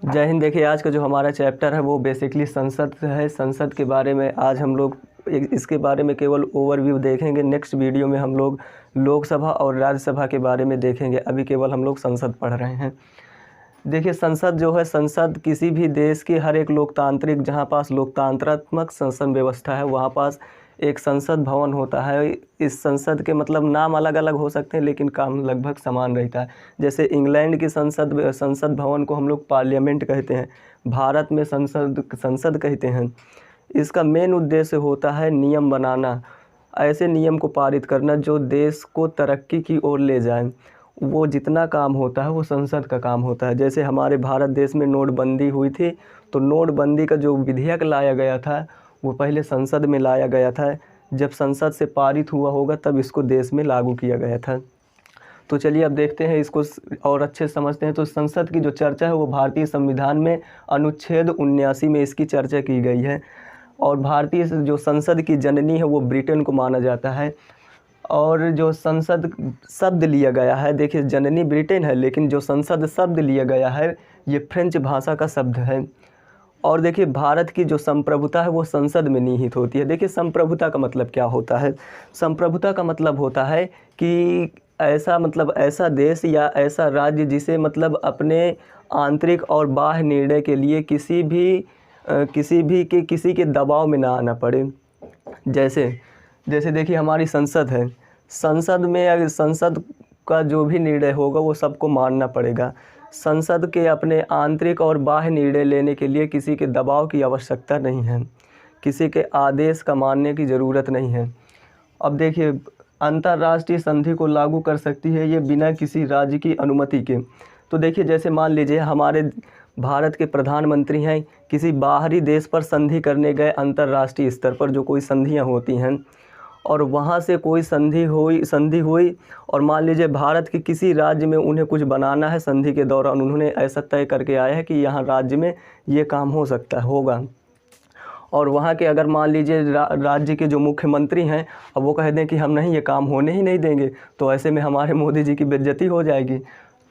जय हिंद। देखिए, आज का जो हमारा चैप्टर है वो बेसिकली संसद है। संसद के बारे में आज हम लोग इसके बारे में केवल ओवरव्यू देखेंगे। नेक्स्ट वीडियो में हम लोग लोकसभा और राज्यसभा के बारे में देखेंगे। अभी केवल हम लोग संसद पढ़ रहे हैं। देखिए, संसद जो है, संसद किसी भी देश की हर एक लोकतांत्रिक, जहाँ पास लोकतांत्रात्मक शासन व्यवस्था है वहाँ पास एक संसद भवन होता है। इस संसद के मतलब नाम अलग अलग हो सकते हैं लेकिन काम लगभग समान रहता है। जैसे इंग्लैंड की संसद भवन को हम लोग पार्लियामेंट कहते हैं, भारत में संसद कहते हैं। इसका मेन उद्देश्य होता है नियम बनाना, ऐसे नियम को पारित करना जो देश को तरक्की की ओर ले जाए। वो जितना काम होता है वो संसद का काम होता है। जैसे हमारे भारत देश में नोटबंदी हुई थी, तो नोटबंदी का जो विधेयक लाया गया था वो पहले संसद में लाया गया था। जब संसद से पारित हुआ होगा तब इसको देश में लागू किया गया था। तो चलिए अब देखते हैं इसको और अच्छे समझते हैं। तो संसद की जो चर्चा है वो भारतीय संविधान में अनुच्छेद 79 में इसकी चर्चा की गई है। और भारतीय जो संसद की जननी है वो ब्रिटेन को माना जाता है। और जो संसद शब्द लिया गया है, देखिए जननी ब्रिटेन है लेकिन जो संसद शब्द लिया गया है ये फ्रेंच भाषा का शब्द है। और देखिए, भारत की जो संप्रभुता है वो संसद में निहित होती है। देखिए, संप्रभुता का मतलब क्या होता है? संप्रभुता का मतलब होता है कि ऐसा देश या ऐसा राज्य जिसे मतलब अपने आंतरिक और बाह्य निर्णय के लिए किसी के दबाव में ना आना पड़े। जैसे देखिए, हमारी संसद है, संसद में अगर संसद का जो भी निर्णय होगा वो सबको मानना पड़ेगा। संसद के अपने आंतरिक और बाह्य निर्णय लेने के लिए किसी के दबाव की आवश्यकता नहीं है, किसी के आदेश का मानने की ज़रूरत नहीं है। अब देखिए, अंतर्राष्ट्रीय संधि को लागू कर सकती है ये बिना किसी राज्य की अनुमति के। तो देखिए, जैसे मान लीजिए हमारे भारत के प्रधानमंत्री हैं, किसी बाहरी देश पर संधि करने गए, अंतर्राष्ट्रीय स्तर पर जो कोई संधियाँ होती हैं और वहाँ से कोई संधि हुई और मान लीजिए भारत के किसी राज्य में उन्हें कुछ बनाना है, संधि के दौरान उन्होंने ऐसा तय करके आया है कि यहाँ राज्य में ये काम होगा। और वहाँ के अगर मान लीजिए राज्य के जो मुख्यमंत्री हैं, अब वो कह दें कि हम नहीं, ये काम होने ही नहीं देंगे, तो ऐसे में हमारे मोदी जी की बेइज्जती हो जाएगी।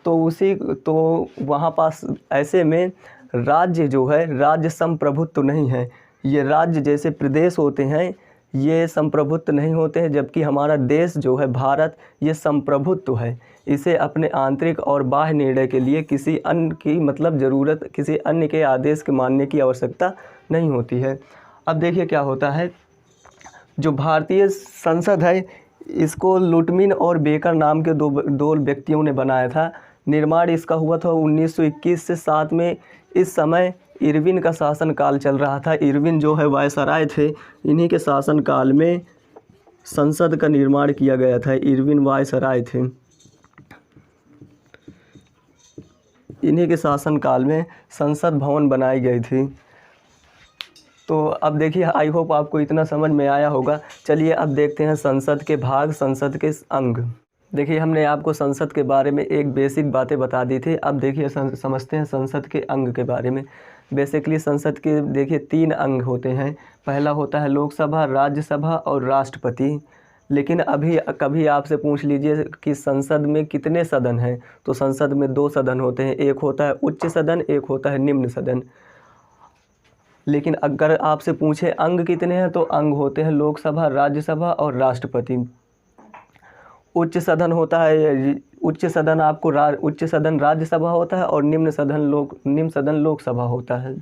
तो वहाँ पास ऐसे में राज्य जो है, राज्य संप्रभुत्व नहीं है। ये राज्य जैसे प्रदेश होते हैं ये संप्रभुत्व नहीं होते हैं, जबकि हमारा देश जो है भारत, ये संप्रभुत्व है। इसे अपने आंतरिक और बाह्य निर्णय के लिए किसी अन्य की मतलब ज़रूरत, किसी अन्य के आदेश के मानने की आवश्यकता नहीं होती है। अब देखिए क्या होता है, जो भारतीय संसद है इसको लुटमिन और बेकर नाम के दो व्यक्तियों ने बनाया था। निर्माण इसका हुआ था 1921 से 7 में। इस समय इरविन का शासनकाल चल रहा था। इरविन जो है वायसराय थे, इन्हीं के शासनकाल में संसद का निर्माण किया गया था। इरविन वायसराय थे, इन्हीं के शासनकाल में संसद भवन बनाई गई थी। तो अब देखिए, आई होप आपको इतना समझ में आया होगा। चलिए अब देखते हैं संसद के भाग, संसद के अंग। देखिए, हमने आपको संसद के बारे में एक बेसिक बातें बता दी थी। अब देखिए समझते हैं संसद के अंग के बारे में। बेसिकली संसद के देखिए 3 अंग होते हैं। पहला होता है लोकसभा, राज्यसभा और राष्ट्रपति। लेकिन अभी कभी आपसे पूछ लीजिए कि संसद में कितने सदन हैं, तो संसद में 2 सदन होते हैं, एक होता है उच्च सदन, एक होता है निम्न सदन। लेकिन अगर आपसे पूछे अंग कितने हैं, तो अंग होते हैं लोकसभा, राज्यसभा और राष्ट्रपति। उच्च सदन होता है, उच्च सदन राज्यसभा होता है और निम्न सदन लोकसभा होता है।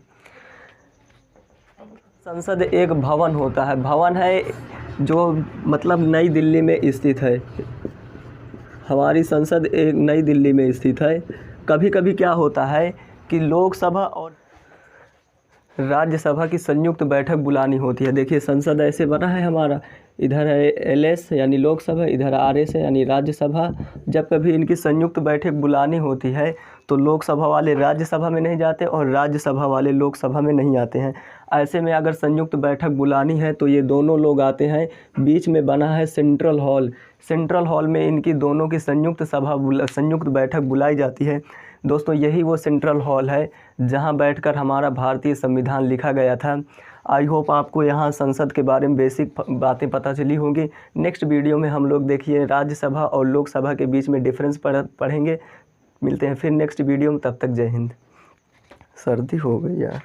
संसद एक भवन होता है, भवन है जो मतलब नई दिल्ली में स्थित है। हमारी संसद एक नई दिल्ली में स्थित है। कभी कभी क्या होता है कि लोकसभा और राज्यसभा की संयुक्त बैठक बुलानी होती है। देखिए, संसद ऐसे बना है हमारा, इधर है LS यानी लोकसभा, इधर RS है यानी राज्यसभा। जब कभी इनकी संयुक्त बैठक बुलानी होती है तो लोकसभा वाले राज्यसभा में नहीं जाते और राज्यसभा वाले लोकसभा में नहीं आते हैं। ऐसे में अगर संयुक्त बैठक बुलानी है तो ये दोनों लोग आते हैं। बीच में बना है सेंट्रल हॉल। सेंट्रल हॉल में इनकी दोनों की संयुक्त बैठक बुलाई जाती है। दोस्तों, यही वो सेंट्रल हॉल है जहां बैठकर हमारा भारतीय संविधान लिखा गया था। आई होप आपको यहाँ संसद के बारे में बेसिक बातें पता चली होंगी। नेक्स्ट वीडियो में हम लोग देखिए राज्यसभा और लोकसभा के बीच में डिफरेंस पढ़ेंगे। मिलते हैं फिर नेक्स्ट वीडियो में, तब तक जय हिंद। सर्दी हो गई यार।